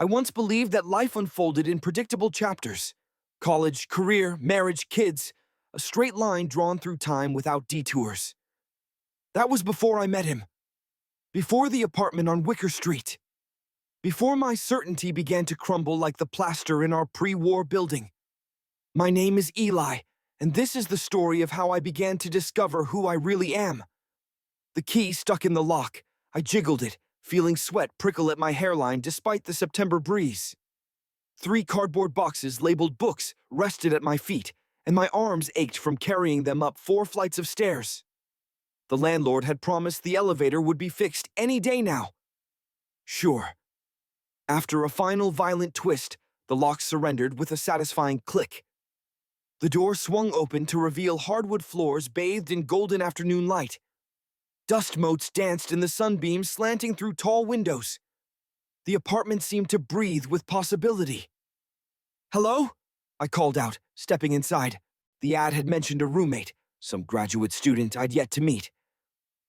I once believed that life unfolded in predictable chapters. College, career, marriage, kids, a straight line drawn through time without detours. That was before I met him. Before the apartment on Wicker Street. Before my certainty began to crumble like the plaster in our pre-war building. My name is Eli, and this is the story of how I began to discover who I really am. The key stuck in the lock. I jiggled it, feeling sweat prickle at my hairline despite the September breeze. 3 cardboard boxes labeled books rested at my feet, and my arms ached from carrying them up 4 flights of stairs. The landlord had promised the elevator would be fixed any day now. Sure. After a final violent twist, the lock surrendered with a satisfying click. The door swung open to reveal hardwood floors bathed in golden afternoon light. Dust motes danced in the sunbeams slanting through tall windows. The apartment seemed to breathe with possibility. "Hello?" I called out, stepping inside. The ad had mentioned a roommate, some graduate student I'd yet to meet.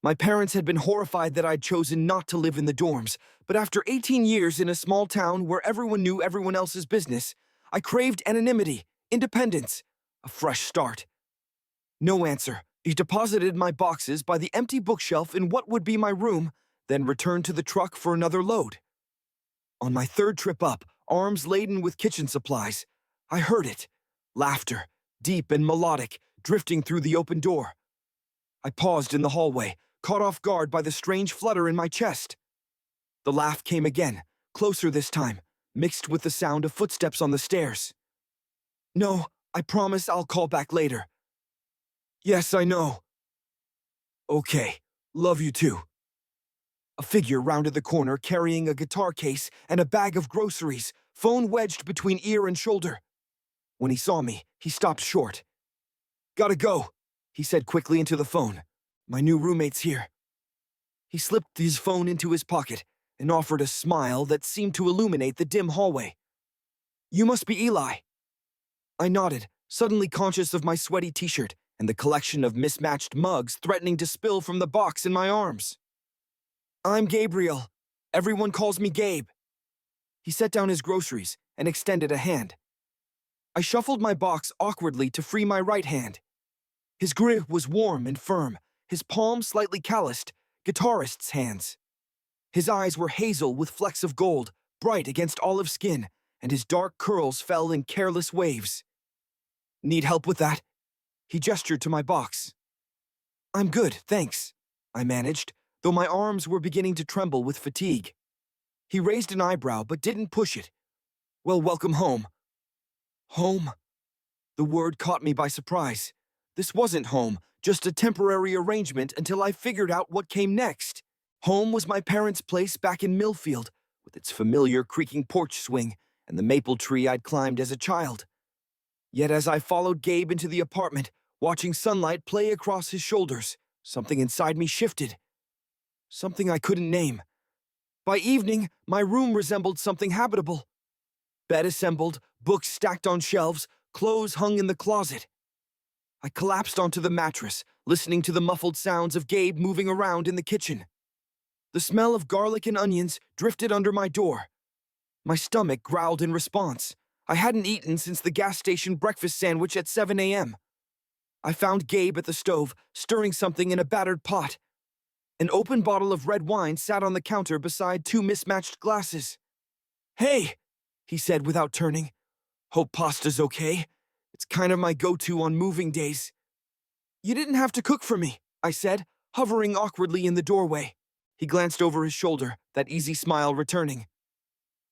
My parents had been horrified that I'd chosen not to live in the dorms, but after 18 years in a small town where everyone knew everyone else's business, I craved anonymity, independence, a fresh start. No answer. He deposited my boxes by the empty bookshelf in what would be my room, then returned to the truck for another load. On my 3rd trip up, arms laden with kitchen supplies, I heard it. Laughter, deep and melodic, drifting through the open door. I paused in the hallway, caught off guard by the strange flutter in my chest. The laugh came again, closer this time, mixed with the sound of footsteps on the stairs. "No, I promise I'll call back later." "Yes, I know." "Okay, love you too." A figure rounded the corner carrying a guitar case and a bag of groceries, phone wedged between ear and shoulder. When he saw me, he stopped short. "Gotta go," he said quickly into the phone. "My new roommate's here." He slipped his phone into his pocket and offered a smile that seemed to illuminate the dim hallway. "You must be Eli." I nodded, suddenly conscious of my sweaty t-shirt and the collection of mismatched mugs threatening to spill from the box in my arms. "I'm Gabriel. Everyone calls me Gabe." He set down his groceries and extended a hand. I shuffled my box awkwardly to free my right hand. His grip was warm and firm, his palm slightly calloused, guitarist's hands. His eyes were hazel with flecks of gold, bright against olive skin, and his dark curls fell in careless waves. "Need help with that?" He gestured to my box. "I'm good, thanks," I managed, though my arms were beginning to tremble with fatigue. He raised an eyebrow but didn't push it. "Well, welcome home." Home? The word caught me by surprise. This wasn't home, just a temporary arrangement until I figured out what came next. Home was my parents' place back in Millfield, with its familiar creaking porch swing and the maple tree I'd climbed as a child. Yet as I followed Gabe into the apartment, watching sunlight play across his shoulders, something inside me shifted. Something I couldn't name. By evening, my room resembled something habitable. Bed assembled, books stacked on shelves, clothes hung in the closet. I collapsed onto the mattress, listening to the muffled sounds of Gabe moving around in the kitchen. The smell of garlic and onions drifted under my door. My stomach growled in response. I hadn't eaten since the gas station breakfast sandwich at 7 a.m. I found Gabe at the stove, stirring something in a battered pot. An open bottle of red wine sat on the counter beside 2 mismatched glasses. "Hey," he said without turning. "Hope pasta's okay. It's kind of my go-to on moving days." "You didn't have to cook for me," I said, hovering awkwardly in the doorway. He glanced over his shoulder, that easy smile returning.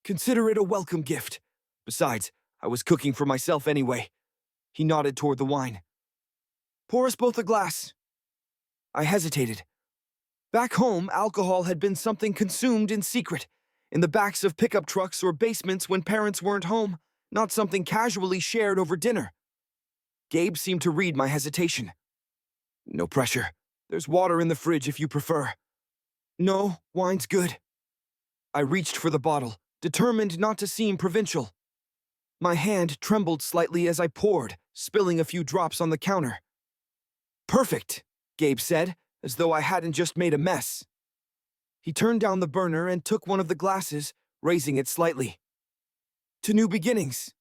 "Consider it a welcome gift. Besides, I was cooking for myself anyway." He nodded toward the wine. "Pour us both a glass." I hesitated. Back home, alcohol had been something consumed in secret, in the backs of pickup trucks or basements when parents weren't home, not something casually shared over dinner. Gabe seemed to read my hesitation. "No pressure. There's water in the fridge if you prefer." "No, wine's good." I reached for the bottle, determined not to seem provincial. My hand trembled slightly as I poured, spilling a few drops on the counter. "Perfect," Gabe said, as though I hadn't just made a mess. He turned down the burner and took one of the glasses, raising it slightly. To new beginnings.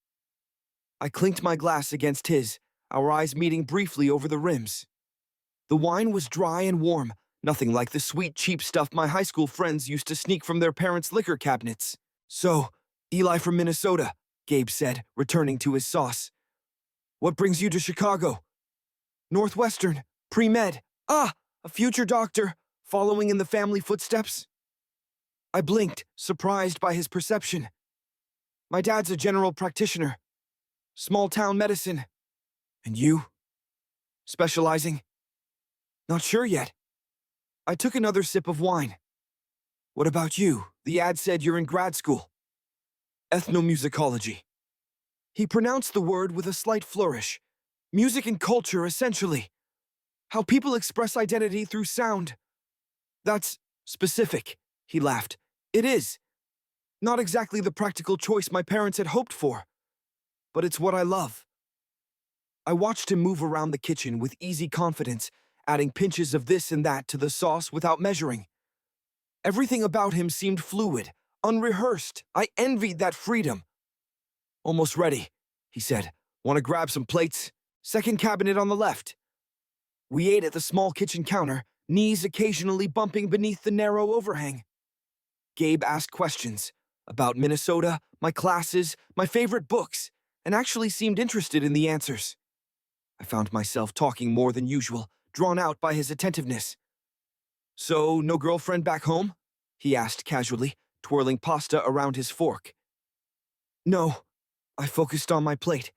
I clinked my glass against his, our eyes meeting briefly over the rims. The wine was dry and warm, nothing like the sweet, cheap stuff my high school friends used to sneak from their parents' liquor cabinets. So, Eli from Minnesota, Gabe said, returning to his sauce. What brings you to Chicago? Northwestern, pre-med. Ah, a future doctor, following in the family footsteps? I blinked, surprised by his perception. My dad's a general practitioner. Small-town medicine. And you? Specializing? Not sure yet. I took another sip of wine. What about you? The ad said you're in grad school. Ethnomusicology. He pronounced the word with a slight flourish. Music and culture, essentially. How people express identity through sound. That's specific, he laughed. It is. Not exactly the practical choice my parents had hoped for. But it's what I love. I watched him move around the kitchen with easy confidence, adding pinches of this and that to the sauce without measuring. Everything about him seemed fluid, unrehearsed. I envied that freedom. Almost ready, he said. Want to grab some plates? Second cabinet on the left. We ate at the small kitchen counter, knees occasionally bumping beneath the narrow overhang. Gabe asked questions about Minnesota, my classes, my favorite books, and actually seemed interested in the answers. I found myself talking more than usual, drawn out by his attentiveness. So, no girlfriend back home? He asked casually, twirling pasta around his fork. No, I focused on my plate.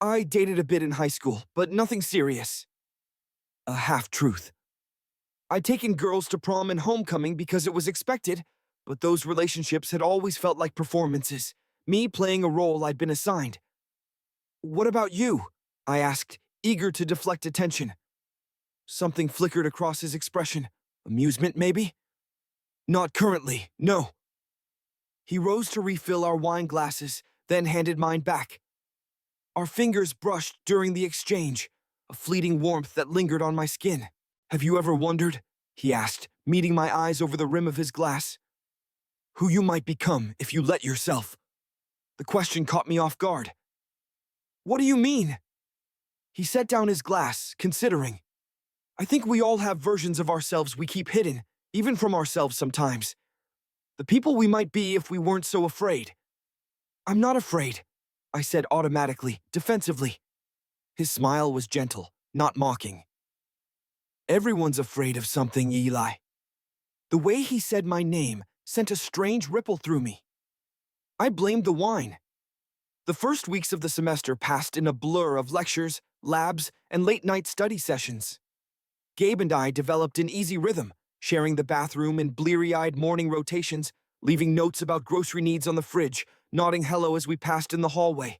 I dated a bit in high school, but nothing serious. A half-truth. I'd taken girls to prom and homecoming because it was expected, but those relationships had always felt like performances, me playing a role I'd been assigned. What about you? I asked, eager to deflect attention. Something flickered across his expression. Amusement, maybe? Not currently, no. He rose to refill our wine glasses, then handed mine back. Our fingers brushed during the exchange, a fleeting warmth that lingered on my skin. Have you ever wondered, he asked, meeting my eyes over the rim of his glass, who you might become if you let yourself? The question caught me off guard. What do you mean? He set down his glass, considering. I think we all have versions of ourselves we keep hidden, even from ourselves sometimes. The people we might be if we weren't so afraid. I'm not afraid, I said automatically, defensively. His smile was gentle, not mocking. Everyone's afraid of something, Eli. The way he said my name sent a strange ripple through me. I blamed the wine. The first weeks of the semester passed in a blur of lectures, labs, and late-night study sessions. Gabe and I developed an easy rhythm, sharing the bathroom in bleary-eyed morning rotations, leaving notes about grocery needs on the fridge, nodding hello as we passed in the hallway.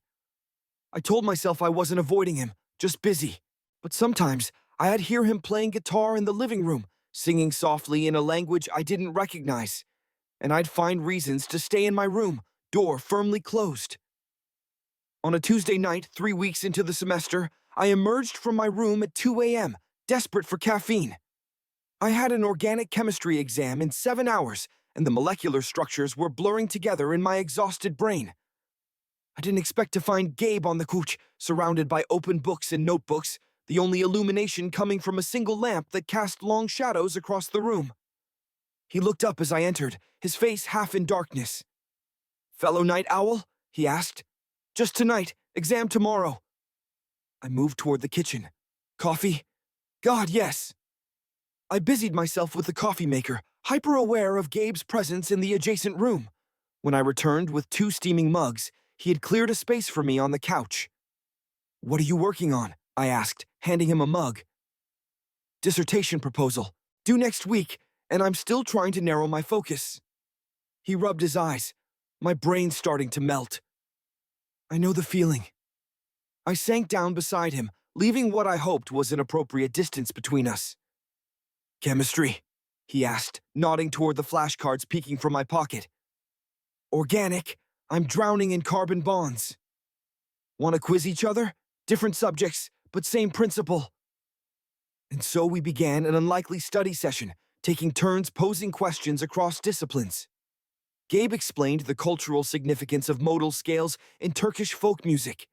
I told myself I wasn't avoiding him, just busy. But sometimes I'd hear him playing guitar in the living room, singing softly in a language I didn't recognize. And I'd find reasons to stay in my room, door firmly closed. On a Tuesday night, 3 weeks into the semester, I emerged from my room at 2 a.m., desperate for caffeine. I had an organic chemistry exam in 7 hours, and the molecular structures were blurring together in my exhausted brain. I didn't expect to find Gabe on the couch, surrounded by open books and notebooks, the only illumination coming from a single lamp that cast long shadows across the room. He looked up as I entered, his face half in darkness. Fellow night owl? He asked. Just tonight, exam tomorrow. I moved toward the kitchen. Coffee? God, yes. I busied myself with the coffee maker, hyper-aware of Gabe's presence in the adjacent room. When I returned with 2 steaming mugs, he had cleared a space for me on the couch. What are you working on? I asked, handing him a mug. Dissertation proposal, due next week, and I'm still trying to narrow my focus. He rubbed his eyes, my brain starting to melt. I know the feeling. I sank down beside him, leaving what I hoped was an appropriate distance between us. Chemistry? He asked, nodding toward the flashcards peeking from my pocket. Organic. I'm drowning in carbon bonds. Want to quiz each other? Different subjects, but same principle. And so we began an unlikely study session, taking turns posing questions across disciplines. Gabe explained the cultural significance of modal scales in Turkish folk music.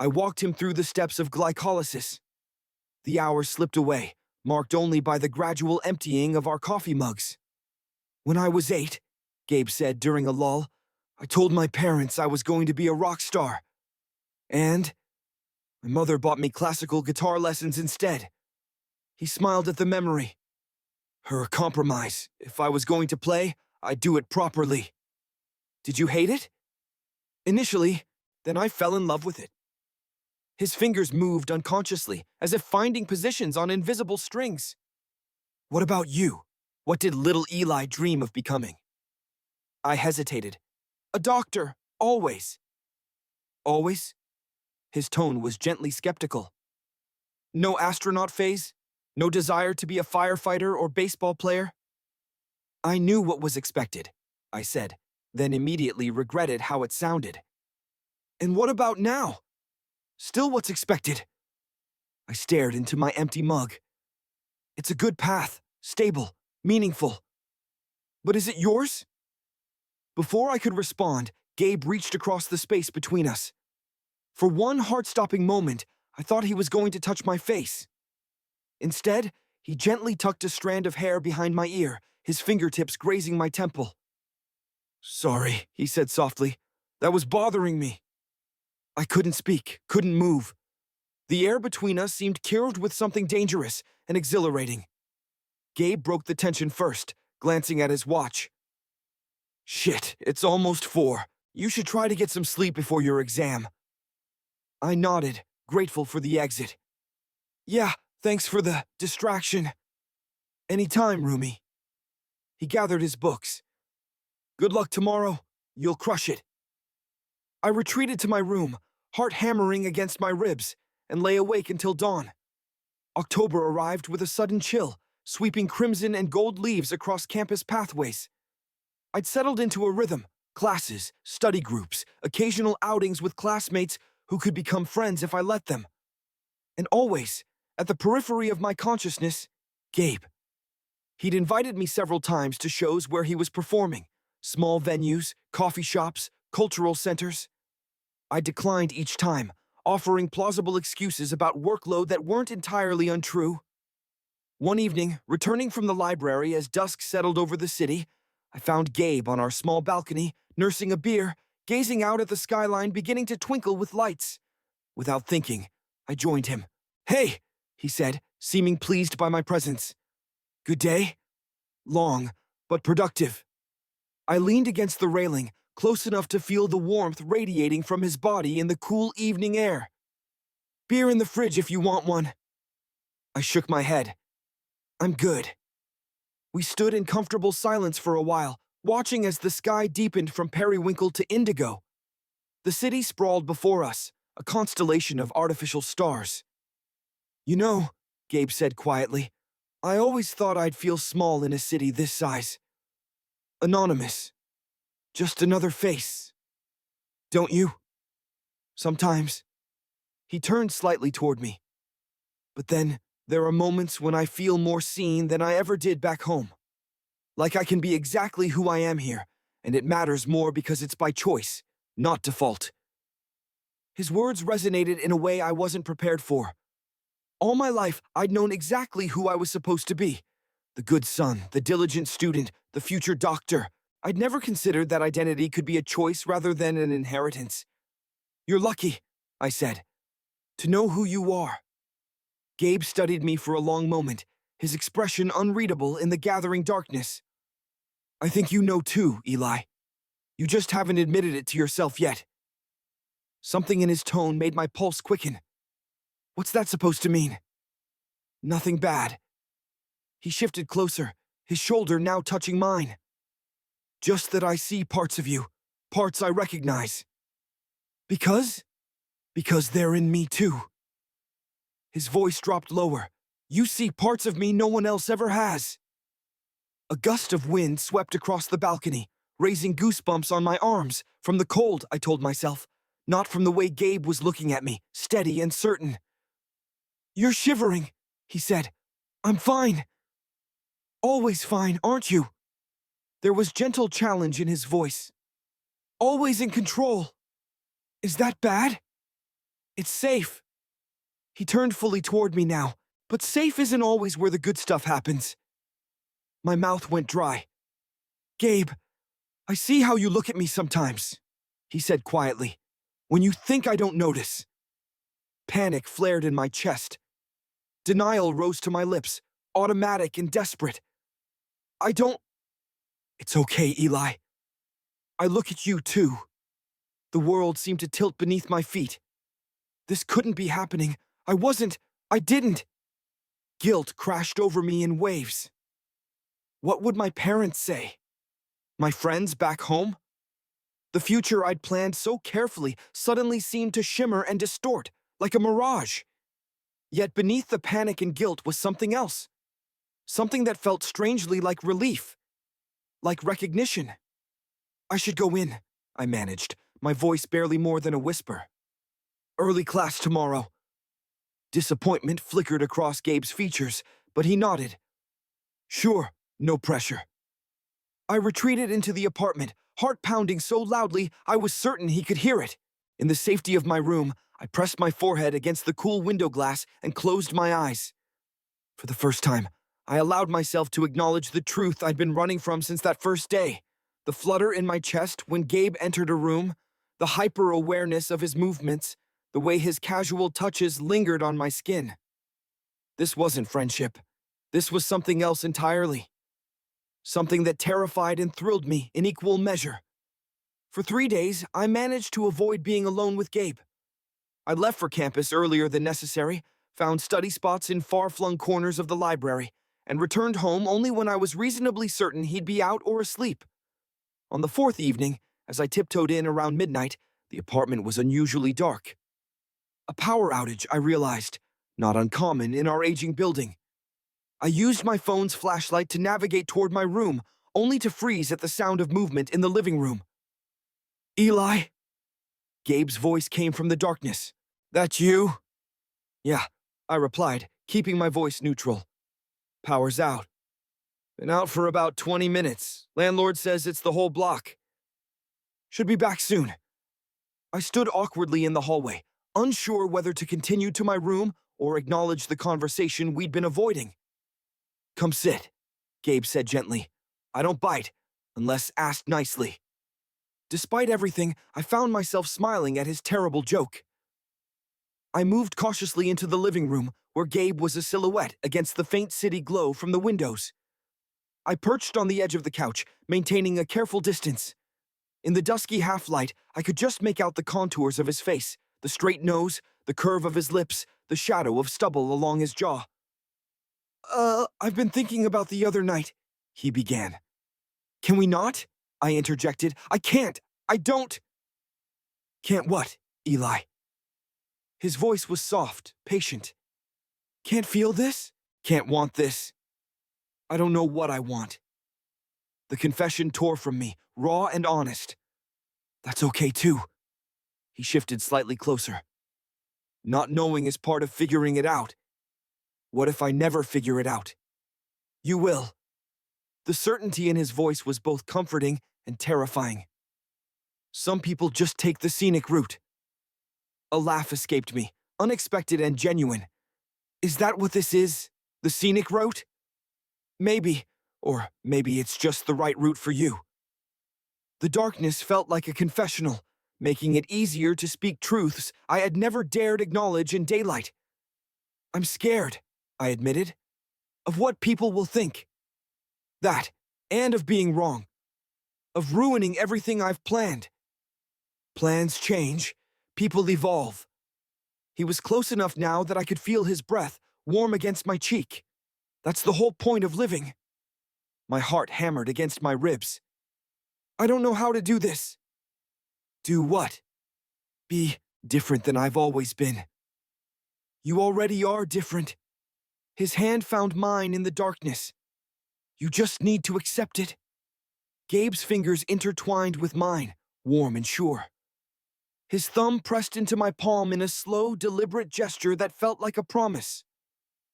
I walked him through the steps of glycolysis. The hours slipped away, marked only by the gradual emptying of our coffee mugs. When I was 8, Gabe said during a lull, I told my parents I was going to be a rock star. And my mother bought me classical guitar lessons instead. He smiled at the memory. Her compromise. If I was going to play, I'd do it properly. Did you hate it? Initially, then I fell in love with it. His fingers moved unconsciously, as if finding positions on invisible strings. What about you? What did little Eli dream of becoming? I hesitated. A doctor, always. Always? His tone was gently skeptical. No astronaut phase? No desire to be a firefighter or baseball player? I knew what was expected, I said, then immediately regretted how it sounded. And what about now? Still what's expected? I stared into my empty mug. It's a good path, stable, meaningful. But is it yours? Before I could respond, Gabe reached across the space between us. For one heart-stopping moment, I thought he was going to touch my face. Instead, he gently tucked a strand of hair behind my ear, his fingertips grazing my temple. Sorry, he said softly. That was bothering me. I couldn't speak, couldn't move. The air between us seemed cured with something dangerous and exhilarating. Gabe broke the tension first, glancing at his watch. Shit, it's almost 4. You should try to get some sleep before your exam. I nodded, grateful for the exit. Yeah, thanks for the distraction. Anytime, Rumi. He gathered his books. Good luck tomorrow. You'll crush it. I retreated to my room, heart hammering against my ribs, and lay awake until dawn. October arrived with a sudden chill, sweeping crimson and gold leaves across campus pathways. I'd settled into a rhythm, classes, study groups, occasional outings with classmates who could become friends if I let them. And always, at the periphery of my consciousness, Gabe. He'd invited me several times to shows where he was performing, small venues, coffee shops, cultural centers. I declined each time, offering plausible excuses about workload that weren't entirely untrue. One evening, returning from the library as dusk settled over the city, I found Gabe on our small balcony, nursing a beer, gazing out at the skyline beginning to twinkle with lights. Without thinking, I joined him. Hey, he said, seeming pleased by my presence. Good day? Long, but productive. I leaned against the railing, close enough to feel the warmth radiating from his body in the cool evening air. Beer in the fridge if you want one. I shook my head. I'm good. We stood in comfortable silence for a while, watching as the sky deepened from periwinkle to indigo. The city sprawled before us, a constellation of artificial stars. You know, Gabe said quietly, I always thought I'd feel small in a city this size. Anonymous. Just another face. Don't you? Sometimes. He turned slightly toward me. But then, there are moments when I feel more seen than I ever did back home. Like I can be exactly who I am here, and it matters more because it's by choice, not default. His words resonated in a way I wasn't prepared for. All my life, I'd known exactly who I was supposed to be. The good son, the diligent student, the future doctor. I'd never considered that identity could be a choice rather than an inheritance. You're lucky, I said, to know who you are. Gabe studied me for a long moment, his expression unreadable in the gathering darkness. I think you know too, Eli. You just haven't admitted it to yourself yet. Something in his tone made my pulse quicken. What's that supposed to mean? Nothing bad. He shifted closer, his shoulder now touching mine. Just that I see parts of you, parts I recognize. Because? Because they're in me too. His voice dropped lower. You see parts of me no one else ever has. A gust of wind swept across the balcony, raising goosebumps on my arms, from the cold, I told myself, not from the way Gabe was looking at me, steady and certain. You're shivering, he said. I'm fine. Always fine, aren't you? There was gentle challenge in his voice. Always in control. Is that bad? It's safe. He turned fully toward me now, but safe isn't always where the good stuff happens. My mouth went dry. Gabe, I see how you look at me sometimes, he said quietly, when you think I don't notice. Panic flared in my chest. Denial rose to my lips, automatic and desperate. I don't... It's okay, Eli. I look at you too. The world seemed to tilt beneath my feet. This couldn't be happening. I didn't. Guilt crashed over me in waves. What would my parents say? My friends back home? The future I'd planned so carefully suddenly seemed to shimmer and distort, like a mirage. Yet beneath the panic and guilt was something else. Something that felt strangely like relief. Like recognition. I should go in, I managed, my voice barely more than a whisper. Early class tomorrow. Disappointment flickered across Gabe's features, but he nodded. Sure, no pressure. I retreated into the apartment, heart pounding so loudly I was certain he could hear it. In the safety of my room, I pressed my forehead against the cool window glass and closed my eyes. For the first time, I allowed myself to acknowledge the truth I'd been running from since that first day. The flutter in my chest when Gabe entered a room, the hyper-awareness of his movements, the way his casual touches lingered on my skin. This wasn't friendship. This was something else entirely. Something that terrified and thrilled me in equal measure. For 3 days, I managed to avoid being alone with Gabe. I left for campus earlier than necessary, found study spots in far-flung corners of the library, and returned home only when I was reasonably certain he'd be out or asleep. On the 4th evening, as I tiptoed in around midnight, the apartment was unusually dark. A power outage, I realized, not uncommon in our aging building. I used my phone's flashlight to navigate toward my room, only to freeze at the sound of movement in the living room. Eli? Gabe's voice came from the darkness. That you? Yeah, I replied, keeping my voice neutral. Power's out. Been out for about 20 minutes. Landlord says it's the whole block. Should be back soon. I stood awkwardly in the hallway, unsure whether to continue to my room or acknowledge the conversation we'd been avoiding. Come sit, Gabe said gently. I don't bite, unless asked nicely. Despite everything, I found myself smiling at his terrible joke. I moved cautiously into the living room, where Gabe was a silhouette against the faint city glow from the windows. I perched on the edge of the couch, maintaining a careful distance. In the dusky half-light, I could just make out the contours of his face, the straight nose, the curve of his lips, the shadow of stubble along his jaw. I've been thinking about the other night, he began. Can we not? I interjected. I can't. I don't. Can't what, Eli? His voice was soft, patient. Can't feel this? Can't want this? I don't know what I want. The confession tore from me, raw and honest. That's okay too. He shifted slightly closer. Not knowing is part of figuring it out. What if I never figure it out? You will. The certainty in his voice was both comforting and terrifying. Some people just take the scenic route. A laugh escaped me, unexpected and genuine. Is that what this is? The scenic route? Maybe, or maybe it's just the right route for you. The darkness felt like a confessional, making it easier to speak truths I had never dared acknowledge in daylight. I'm scared, I admitted, of what people will think. That, and of being wrong. Of ruining everything I've planned. Plans change, people evolve. He was close enough now that I could feel his breath warm against my cheek. That's the whole point of living. My heart hammered against my ribs. I don't know how to do this. Do what? Be different than I've always been. You already are different. His hand found mine in the darkness. You just need to accept it. Gabe's fingers intertwined with mine, warm and sure. His thumb pressed into my palm in a slow, deliberate gesture that felt like a promise.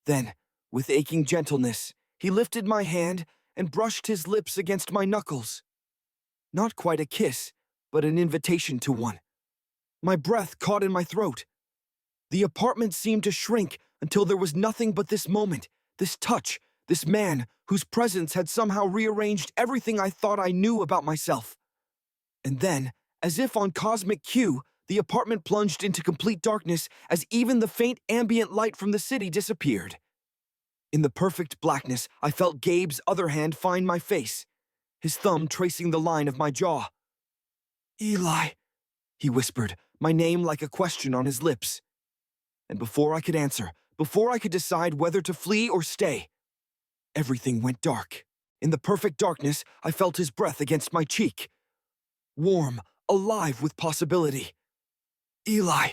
Then, with aching gentleness, he lifted my hand and brushed his lips against my knuckles. Not quite a kiss, but an invitation to one. My breath caught in my throat. The apartment seemed to shrink until there was nothing but this moment, this touch, this man whose presence had somehow rearranged everything I thought I knew about myself. And then, as if on cosmic cue, the apartment plunged into complete darkness as even the faint ambient light from the city disappeared. In the perfect blackness, I felt Gabe's other hand find my face, his thumb tracing the line of my jaw. "Eli," he whispered, my name like a question on his lips. And before I could answer, before I could decide whether to flee or stay, everything went dark. In the perfect darkness, I felt his breath against my cheek. Warm, alive with possibility. "Eli."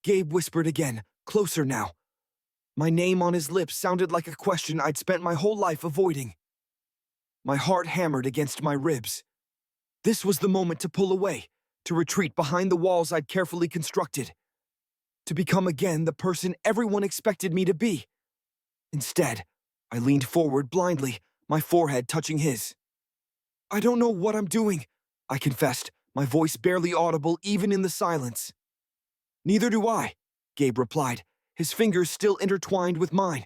Gabe whispered again, closer now. My name on his lips sounded like a question I'd spent my whole life avoiding. My heart hammered against my ribs. This was the moment to pull away, to retreat behind the walls I'd carefully constructed, to become again the person everyone expected me to be. Instead, I leaned forward blindly, my forehead touching his. "I don't know what I'm doing," I confessed, my voice barely audible even in the silence. "Neither do I," Gabe replied, his fingers still intertwined with mine.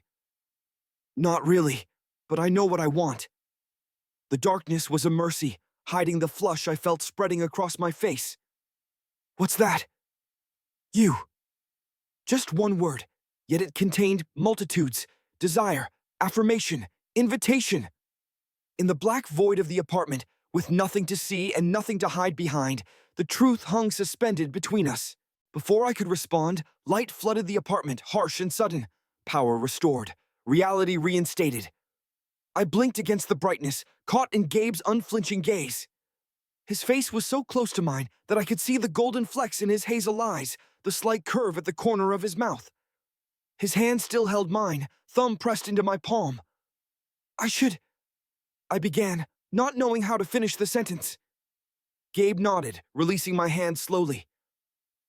"Not really, but I know what I want." The darkness was a mercy, hiding the flush I felt spreading across my face. "What's that?" "You." Just one word, yet it contained multitudes, desire, affirmation, invitation. In the black void of the apartment, with nothing to see and nothing to hide behind, the truth hung suspended between us. Before I could respond, light flooded the apartment, harsh and sudden. Power restored, reality reinstated. I blinked against the brightness, caught in Gabe's unflinching gaze. His face was so close to mine that I could see the golden flecks in his hazel eyes, the slight curve at the corner of his mouth. His hand still held mine, thumb pressed into my palm. I began, not knowing how to finish the sentence. Gabe nodded, releasing my hand slowly.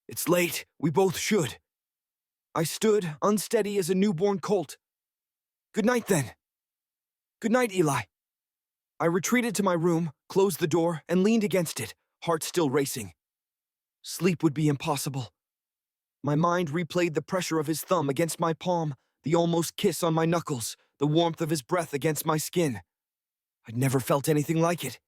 "It's late, we both should." I stood, unsteady as a newborn colt. "Good night, then." "Good night, Eli." I retreated to my room, closed the door, and leaned against it, heart still racing. Sleep would be impossible. My mind replayed the pressure of his thumb against my palm, the almost kiss on my knuckles, the warmth of his breath against my skin. I'd never felt anything like it.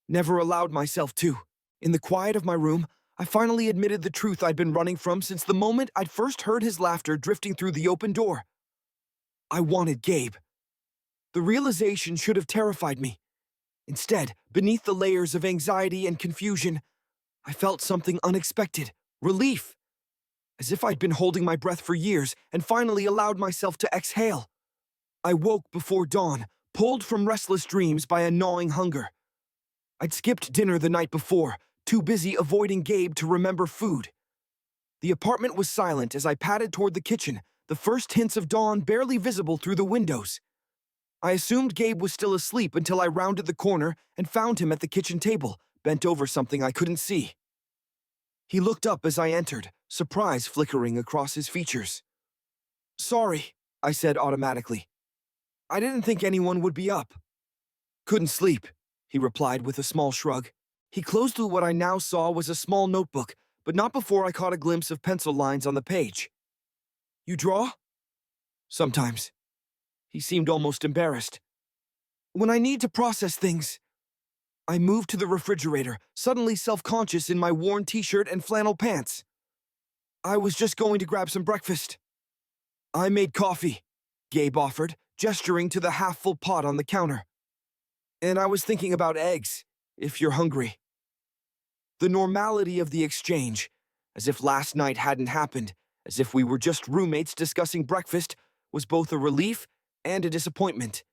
Never allowed myself to. In the quiet of my room, I finally admitted the truth I'd been running from since the moment I'd first heard his laughter drifting through the open door. I wanted Gabe. The realization should have terrified me. Instead, beneath the layers of anxiety and confusion, I felt something unexpected, relief. As if I'd been holding my breath for years and finally allowed myself to exhale. I woke before dawn, pulled from restless dreams by a gnawing hunger. I'd skipped dinner the night before, too busy avoiding Gabe to remember food. The apartment was silent as I padded toward the kitchen, the first hints of dawn barely visible through the windows. I assumed Gabe was still asleep until I rounded the corner and found him at the kitchen table, bent over something I couldn't see. He looked up as I entered, surprise flickering across his features. "Sorry," I said automatically. "I didn't think anyone would be up." "Couldn't sleep," he replied with a small shrug. He closed through what I now saw was a small notebook, but not before I caught a glimpse of pencil lines on the page. "You draw?" "Sometimes." He seemed almost embarrassed. "When I need to process things." I moved to the refrigerator, suddenly self-conscious in my worn t-shirt and flannel pants. "I was just going to grab some breakfast." "I made coffee," Gabe offered, gesturing to the half-full pot on the counter. "And I was thinking about eggs, if you're hungry." The normality of the exchange, as if last night hadn't happened, as if we were just roommates discussing breakfast, was both a relief and a disappointment.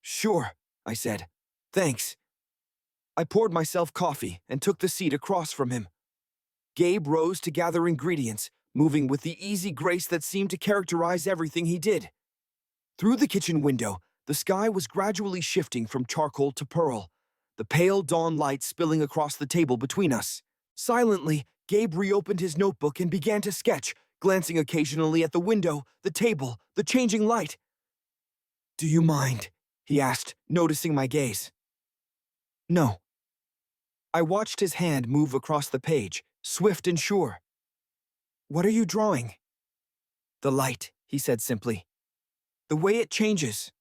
"Sure," I said. "Thanks." I poured myself coffee and took the seat across from him. Gabe rose to gather ingredients, moving with the easy grace that seemed to characterize everything he did. Through the kitchen window, the sky was gradually shifting from charcoal to pearl, the pale dawn light spilling across the table between us. Silently, Gabe reopened his notebook and began to sketch, glancing occasionally at the window, the table, the changing light. "Do you mind?" he asked, noticing my gaze. No. I watched his hand move across the page, swift and sure. What are you drawing? The light, he said simply. The way it changes.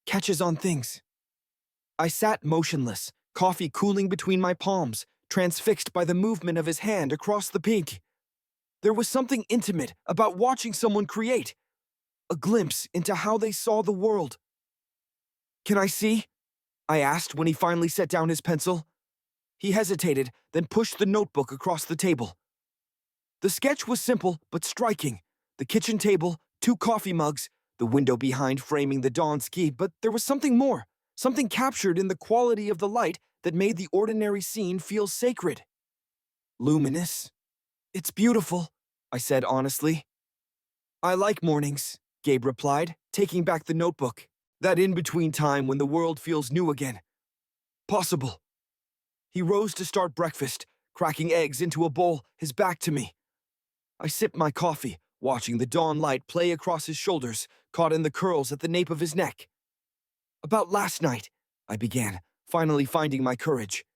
Catches on things. I sat motionless, coffee cooling between my palms, transfixed by the movement of his hand across the pink. There was something intimate about watching someone create, a glimpse into how they saw the world. Can I see? I asked when he finally set down his pencil. He hesitated, then pushed the notebook across the table. The sketch was simple but striking. The kitchen table, 2 coffee mugs, the window behind framing the dawn ski, but there was something more, something captured in the quality of the light that made the ordinary scene feel sacred. Luminous. It's beautiful, I said honestly. I like mornings, Gabe replied, taking back the notebook. That in-between time when the world feels new again. Possible. He rose to start breakfast, cracking eggs into a bowl, his back to me. I sipped my coffee, watching the dawn light play across his shoulders, caught in the curls at the nape of his neck. About last night, I began, finally finding my courage.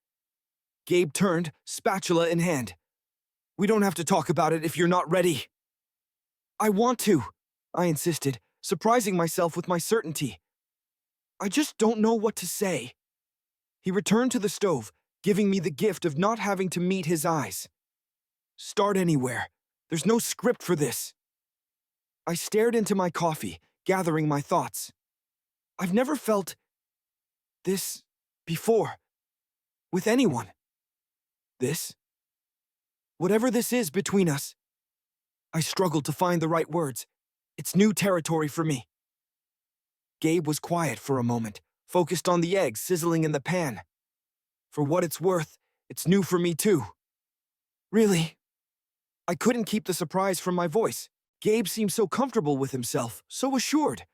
Gabe turned, spatula in hand. We don't have to talk about it if you're not ready. I want to, I insisted, surprising myself with my certainty. I just don't know what to say. He returned to the stove, giving me the gift of not having to meet his eyes. Start anywhere. There's no script for this. I stared into my coffee, gathering my thoughts. I've never felt this before. With anyone. This? Whatever this is between us. I struggled to find the right words. It's new territory for me. Gabe was quiet for a moment, focused on the eggs sizzling in the pan. For what it's worth, it's new for me too. Really? I couldn't keep the surprise from my voice. Gabe seemed so comfortable with himself, so assured.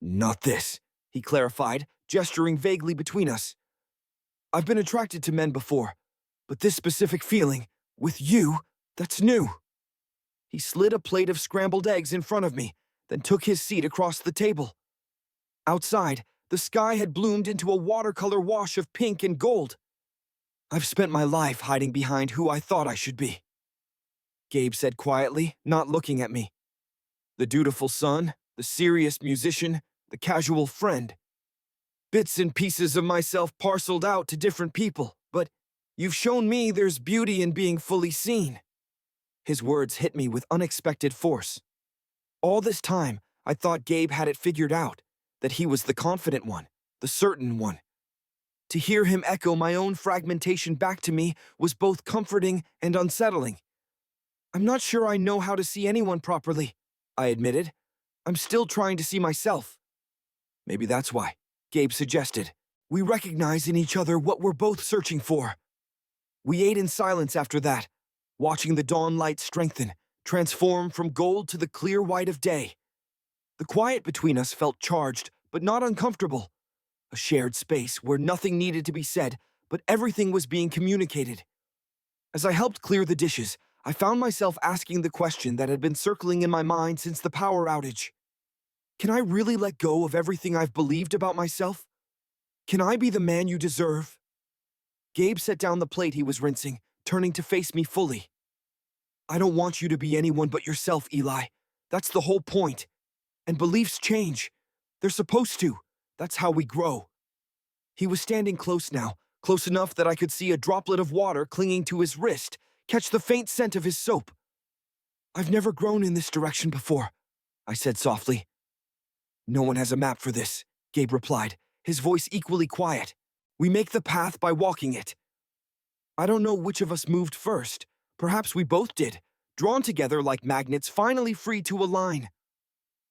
Not this, he clarified, gesturing vaguely between us. I've been attracted to men before, but this specific feeling, with you, that's new. He slid a plate of scrambled eggs in front of me, then took his seat across the table. Outside, the sky had bloomed into a watercolor wash of pink and gold. I've spent my life hiding behind who I thought I should be. Gabe said quietly, not looking at me. The dutiful son, the serious musician, the casual friend. Bits and pieces of myself parceled out to different people, but you've shown me there's beauty in being fully seen. His words hit me with unexpected force. All this time, I thought Gabe had it figured out, that he was the confident one, the certain one. To hear him echo my own fragmentation back to me was both comforting and unsettling. I'm not sure I know how to see anyone properly, I admitted. I'm still trying to see myself. Maybe that's why, Gabe suggested. We recognize in each other what we're both searching for. We ate in silence after that, watching the dawn light strengthen, transform from gold to the clear white of day. The quiet between us felt charged, but not uncomfortable. A shared space where nothing needed to be said, but everything was being communicated. As I helped clear the dishes, I found myself asking the question that had been circling in my mind since the power outage. Can I really let go of everything I've believed about myself? Can I be the man you deserve? Gabe set down the plate he was rinsing, turning to face me fully. I don't want you to be anyone but yourself, Eli. That's the whole point. And beliefs change. They're supposed to. That's how we grow. He was standing close now, close enough that I could see a droplet of water clinging to his wrist, catch the faint scent of his soap. I've never grown in this direction before, I said softly. No one has a map for this, Gabe replied, his voice equally quiet. We make the path by walking it. I don't know which of us moved first. Perhaps we both did, drawn together like magnets finally free to align.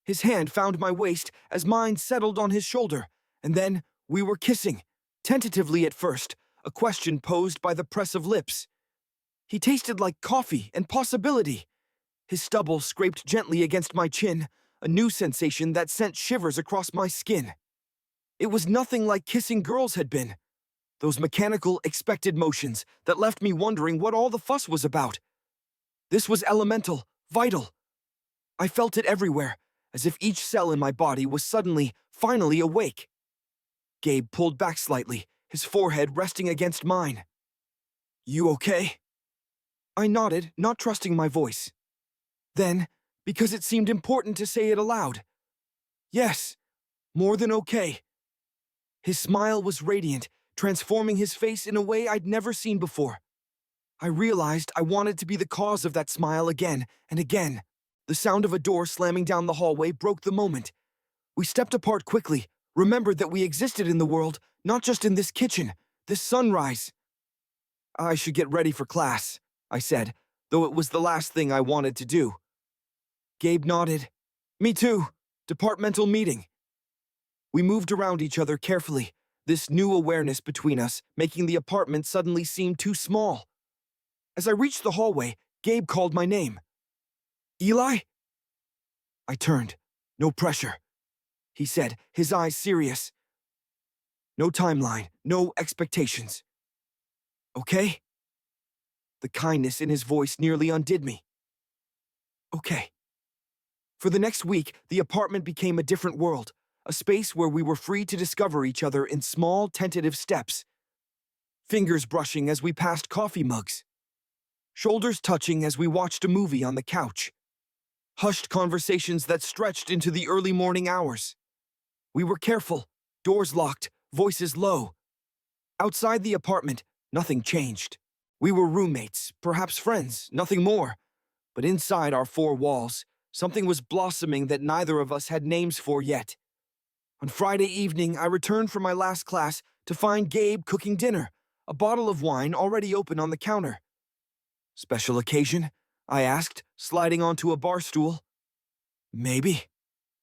His hand found my waist as mine settled on his shoulder, and then we were kissing, tentatively at first, a question posed by the press of lips. He tasted like coffee and possibility. His stubble scraped gently against my chin, a new sensation that sent shivers across my skin. It was nothing like kissing girls had been. Those mechanical, expected motions that left me wondering what all the fuss was about. This was elemental, vital. I felt it everywhere, as if each cell in my body was suddenly finally awake. Gabe pulled back slightly, his forehead resting against mine. "You okay?" I nodded, not trusting my voice. Then, because it seemed important to say it aloud, "Yes, more than okay." His smile was radiant, transforming his face in a way I'd never seen before. I realized I wanted to be the cause of that smile again and again. The sound of a door slamming down the hallway broke the moment. We stepped apart quickly, remembered that we existed in the world, not just in this kitchen, this sunrise. "I should get ready for class," I said, though it was the last thing I wanted to do. Gabe nodded. "Me too. Departmental meeting." We moved around each other carefully, this new awareness between us making the apartment suddenly seem too small. As I reached the hallway, Gabe called my name. "Eli?" I turned. "No pressure," he said, his eyes serious. "No timeline, no expectations. Okay?" The kindness in his voice nearly undid me. "Okay." For the next week, the apartment became a different world, a space where we were free to discover each other in small, tentative steps. Fingers brushing as we passed coffee mugs. Shoulders touching as we watched a movie on the couch. Hushed conversations that stretched into the early morning hours. We were careful, doors locked, voices low. Outside the apartment, nothing changed. We were roommates, perhaps friends, nothing more. But inside our four walls, something was blossoming that neither of us had names for yet. On Friday evening, I returned from my last class to find Gabe cooking dinner, a bottle of wine already open on the counter. "Special occasion?" I asked, sliding onto a bar stool. "Maybe."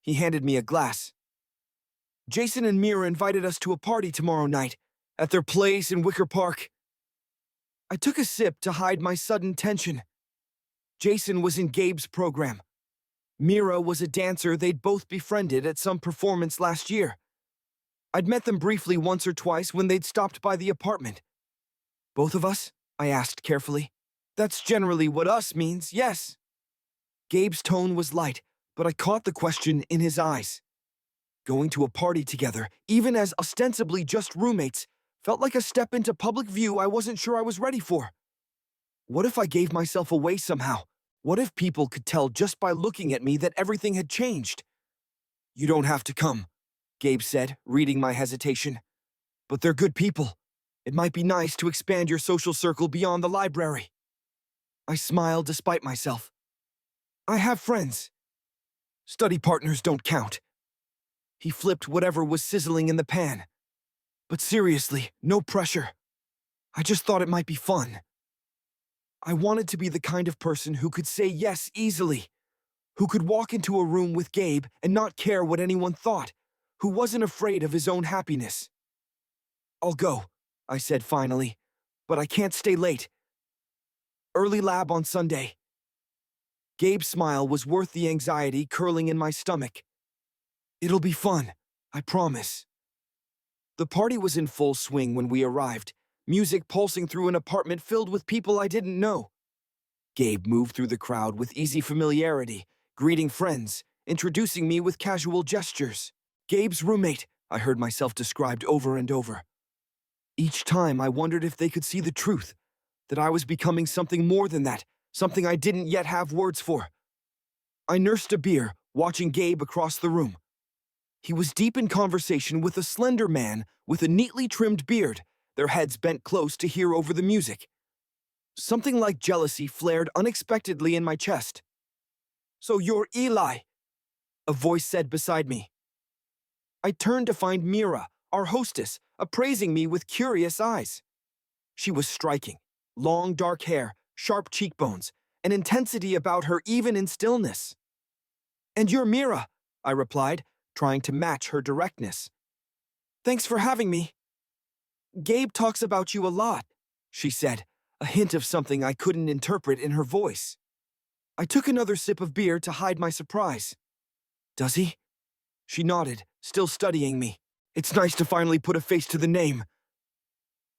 He handed me a glass. "Jason and Mira invited us to a party tomorrow night, at their place in Wicker Park." I took a sip to hide my sudden tension. Jason was in Gabe's program. Mira was a dancer they'd both befriended at some performance last year. I'd met them briefly once or twice when they'd stopped by the apartment. "Both of us?" I asked carefully. "That's generally what us means, yes." Gabe's tone was light, but I caught the question in his eyes. Going to a party together, even as ostensibly just roommates, felt like a step into public view I wasn't sure I was ready for. What if I gave myself away somehow? What if people could tell just by looking at me that everything had changed? "You don't have to come," Gabe said, reading my hesitation. "But they're good people. It might be nice to expand your social circle beyond the library." I smiled despite myself. "I have friends. Study partners don't count." He flipped whatever was sizzling in the pan. "But seriously, no pressure. I just thought it might be fun." I wanted to be the kind of person who could say yes easily, who could walk into a room with Gabe and not care what anyone thought, who wasn't afraid of his own happiness. "I'll go," I said finally, "but I can't stay late. Early lab on Sunday." Gabe's smile was worth the anxiety curling in my stomach. "It'll be fun, I promise." The party was in full swing when we arrived, music pulsing through an apartment filled with people I didn't know. Gabe moved through the crowd with easy familiarity, greeting friends, introducing me with casual gestures. "Gabe's roommate," I heard myself described over and over. Each time I wondered if they could see the truth, that I was becoming something more than that, something I didn't yet have words for. I nursed a beer, watching Gabe across the room. He was deep in conversation with a slender man with a neatly trimmed beard, their heads bent close to hear over the music. Something like jealousy flared unexpectedly in my chest. "So you're Eli," a voice said beside me. I turned to find Mira, our hostess, appraising me with curious eyes. She was striking. Long dark hair, sharp cheekbones, an intensity about her even in stillness. "And you're Mira," I replied, trying to match her directness. "Thanks for having me." "Gabe talks about you a lot," she said, a hint of something I couldn't interpret in her voice. I took another sip of beer to hide my surprise. "Does he?" She nodded, still studying me. "It's nice to finally put a face to the name."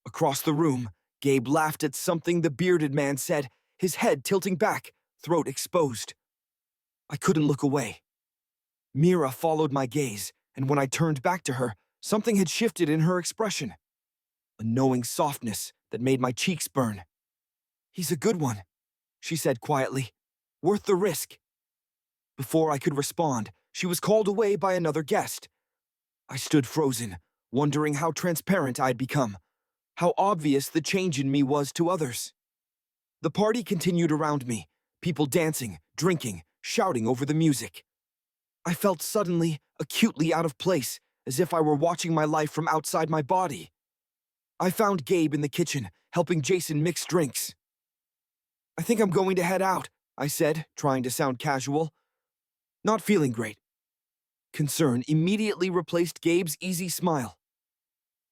Across the room, Gabe laughed at something the bearded man said, his head tilting back, throat exposed. I couldn't look away. Mira followed my gaze, and when I turned back to her, something had shifted in her expression. A knowing softness that made my cheeks burn. "He's a good one," she said quietly. "Worth the risk." Before I could respond, she was called away by another guest. I stood frozen, wondering how transparent I'd become, how obvious the change in me was to others. The party continued around me, people dancing, drinking, shouting over the music. I felt suddenly, acutely out of place, as if I were watching my life from outside my body. I found Gabe in the kitchen, helping Jason mix drinks. "I think I'm going to head out," I said, trying to sound casual. "Not feeling great." Concern immediately replaced Gabe's easy smile.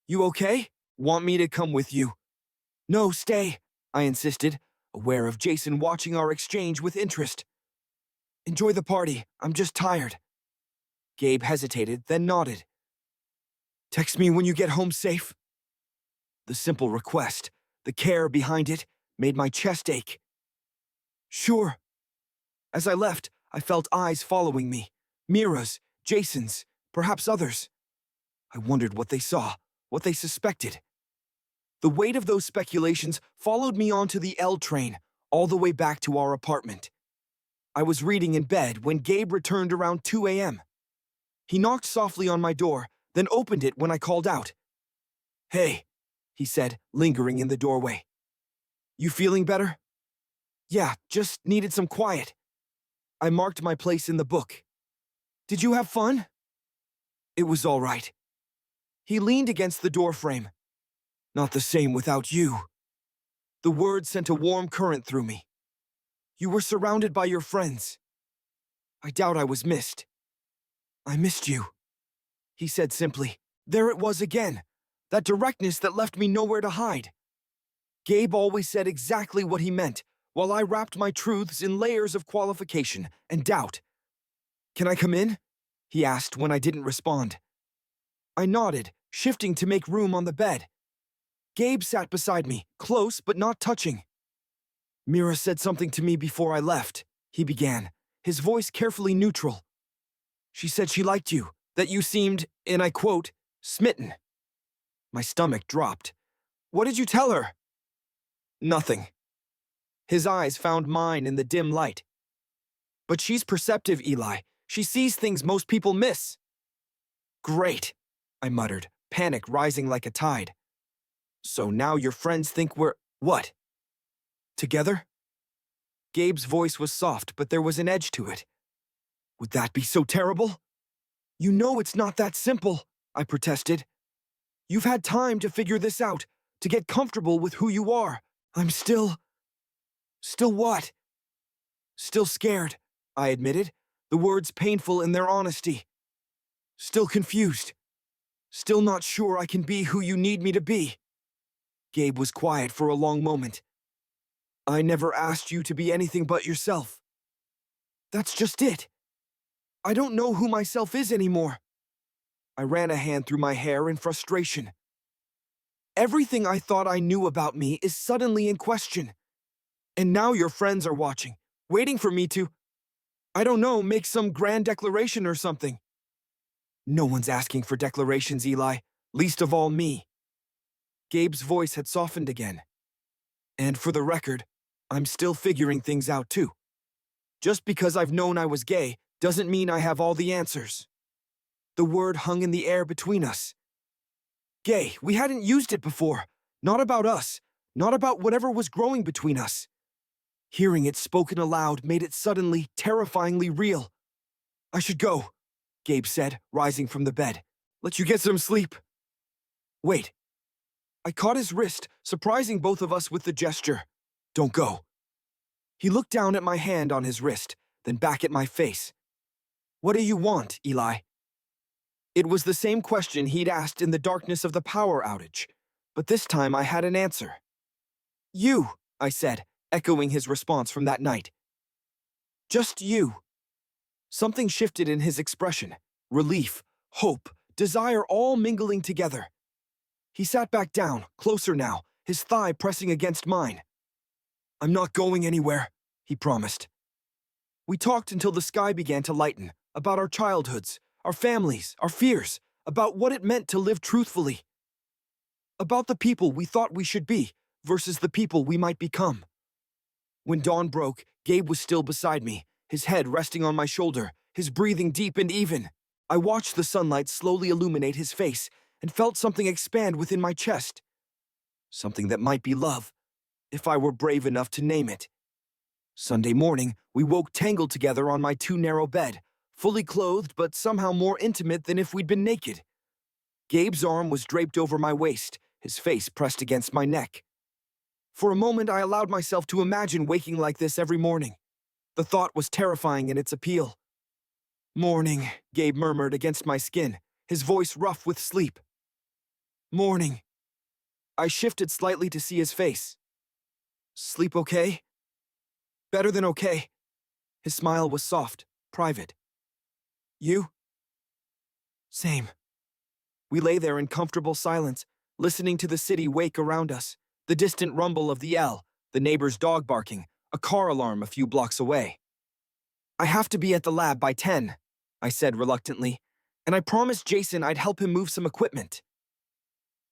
"You okay? Want me to come with you?" "No, stay," I insisted, aware of Jason watching our exchange with interest. "Enjoy the party. I'm just tired." Gabe hesitated, then nodded. "Text me when you get home safe." The simple request, the care behind it, made my chest ache. "Sure." As I left, I felt eyes following me. Mira's, Jason's, perhaps others. I wondered what they saw, what they suspected. The weight of those speculations followed me onto the L train, all the way back to our apartment. I was reading in bed when Gabe returned around 2 a.m. He knocked softly on my door, then opened it when I called out. "Hey," he said, lingering in the doorway. "You feeling better?" "Yeah, just needed some quiet." I marked my place in the book. "Did you have fun?" "It was all right." He leaned against the doorframe. "Not the same without you." The words sent a warm current through me. "You were surrounded by your friends." "I doubt I was missed." "I missed you," he said simply. There it was again, that directness that left me nowhere to hide. Gabe always said exactly what he meant, while I wrapped my truths in layers of qualification and doubt. "Can I come in?" he asked when I didn't respond. I nodded, shifting to make room on the bed. Gabe sat beside me, close but not touching. "Mira said something to me before I left," he began, his voice carefully neutral. "She said she liked you, that you seemed, and I quote, smitten." My stomach dropped. "What did you tell her?" "Nothing." His eyes found mine in the dim light. "But she's perceptive, Eli. She sees things most people miss." "Great," I muttered, panic rising like a tide. "So now your friends think we're, what? Together?" Gabe's voice was soft, but there was an edge to it. "Would that be so terrible?" "You know it's not that simple," I protested. "You've had time to figure this out, to get comfortable with who you are. I'm still... Still what?" "Still scared," I admitted, the words painful in their honesty. "Still confused. Still not sure I can be who you need me to be." Gabe was quiet for a long moment. "I never asked you to be anything but yourself." "That's just it. I don't know who myself is anymore." I ran a hand through my hair in frustration. Everything I thought I knew about me is suddenly in question. And now your friends are watching, waiting for me to, I don't know, make some grand declaration or something. "No one's asking for declarations, Eli, least of all me." Gabe's voice had softened again. "And for the record, I'm still figuring things out too. Just because I've known I was gay doesn't mean I have all the answers." The word hung in the air between us. Gay, we hadn't used it before. Not about us, not about whatever was growing between us. Hearing it spoken aloud made it suddenly, terrifyingly real. "I should go," Gabe said, rising from the bed. "Let you get some sleep." "Wait." I caught his wrist, surprising both of us with the gesture. "Don't go." He looked down at my hand on his wrist, then back at my face. "What do you want, Eli?" It was the same question he'd asked in the darkness of the power outage, but this time I had an answer. "You," I said, echoing his response from that night. "Just you." Something shifted in his expression. Relief, hope, desire all mingling together. He sat back down, closer now, his thigh pressing against mine. "I'm not going anywhere," he promised. We talked until the sky began to lighten, about our childhoods, our families, our fears, about what it meant to live truthfully, about the people we thought we should be versus the people we might become. When dawn broke, Gabe was still beside me, his head resting on my shoulder, his breathing deep and even. I watched the sunlight slowly illuminate his face and felt something expand within my chest. Something that might be love, if I were brave enough to name it. Sunday morning, we woke tangled together on my too-narrow bed, fully clothed but somehow more intimate than if we'd been naked. Gabe's arm was draped over my waist, his face pressed against my neck. For a moment, I allowed myself to imagine waking like this every morning. The thought was terrifying in its appeal. "Morning," Gabe murmured against my skin, his voice rough with sleep. "Morning." I shifted slightly to see his face. "Sleep okay?" "Better than okay." His smile was soft, private. "You?" "Same." We lay there in comfortable silence, listening to the city wake around us, the distant rumble of the L, the neighbor's dog barking, a car alarm a few blocks away. "I have to be at the lab by 10, I said reluctantly, and I promised Jason I'd help him move some equipment.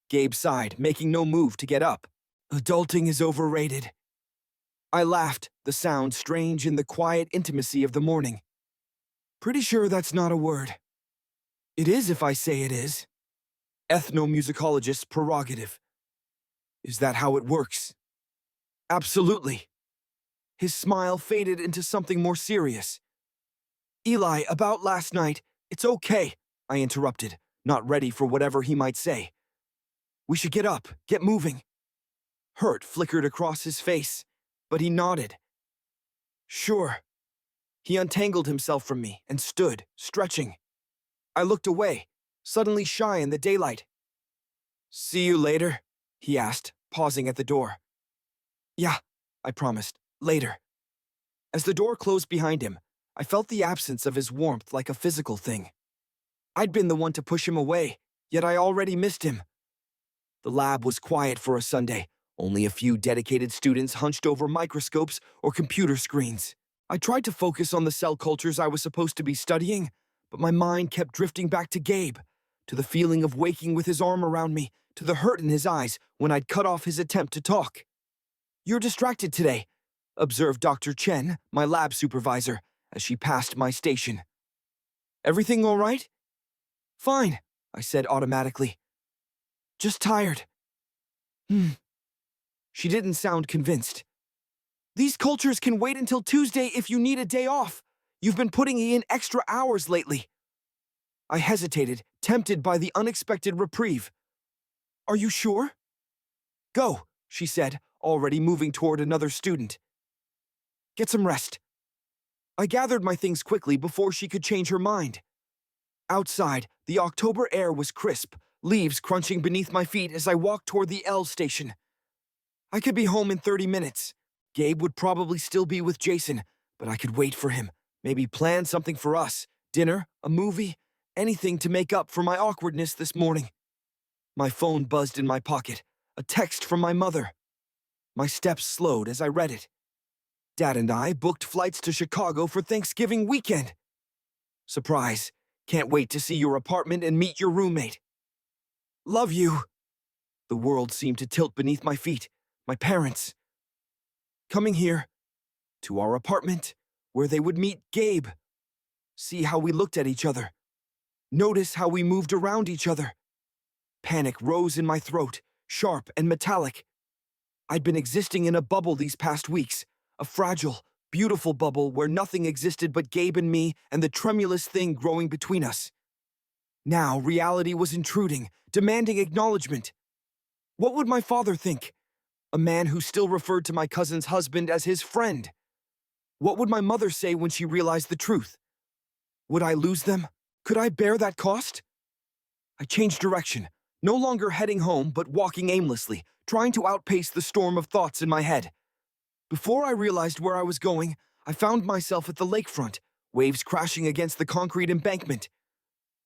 Gabe sighed, making no move to get up. "Adulting is overrated." I laughed, the sound strange in the quiet intimacy of the morning. "Pretty sure that's not a word." "It is if I say it is." Ethnomusicologist's prerogative. "Is that how it works?" "Absolutely." His smile faded into something more serious. "Eli, about last night, it's okay," I interrupted, not ready for whatever he might say. "We should get up, get moving." Hurt flickered across his face, but he nodded. "Sure." He untangled himself from me and stood, stretching. I looked away, suddenly shy in the daylight. "See you later?" he asked, pausing at the door. "Yeah," I promised, "later." As the door closed behind him, I felt the absence of his warmth like a physical thing. I'd been the one to push him away, yet I already missed him. The lab was quiet for a Sunday, only a few dedicated students hunched over microscopes or computer screens. I tried to focus on the cell cultures I was supposed to be studying, but my mind kept drifting back to Gabe, to the feeling of waking with his arm around me, to the hurt in his eyes when I'd cut off his attempt to talk. "You're distracted today," observed Dr. Chen, my lab supervisor, as she passed my station. "Everything all right?" "Fine," I said automatically. "Just tired." She didn't sound convinced. "These cultures can wait until Tuesday if you need a day off. You've been putting in extra hours lately." I hesitated, tempted by the unexpected reprieve. "Are you sure?" "Go," she said, already moving toward another student. "Get some rest." I gathered my things quickly before she could change her mind. Outside, the October air was crisp, leaves crunching beneath my feet as I walked toward the L station. I could be home in 30 minutes. Gabe would probably still be with Jason, but I could wait for him, maybe plan something for us, dinner, a movie, anything to make up for my awkwardness this morning. My phone buzzed in my pocket, a text from my mother. My steps slowed as I read it. "Dad and I booked flights to Chicago for Thanksgiving weekend. Surprise. Can't wait to see your apartment and meet your roommate. Love you." The world seemed to tilt beneath my feet. My parents. Coming here, to our apartment, where they would meet Gabe. See how we looked at each other. Notice how we moved around each other. Panic rose in my throat, sharp and metallic. I'd been existing in a bubble these past weeks, a fragile, beautiful bubble where nothing existed but Gabe and me and the tremulous thing growing between us. Now reality was intruding, demanding acknowledgement. What would my father think? A man who still referred to my cousin's husband as his friend. What would my mother say when she realized the truth? Would I lose them? Could I bear that cost? I changed direction, no longer heading home but walking aimlessly, trying to outpace the storm of thoughts in my head. Before I realized where I was going, I found myself at the lakefront, waves crashing against the concrete embankment.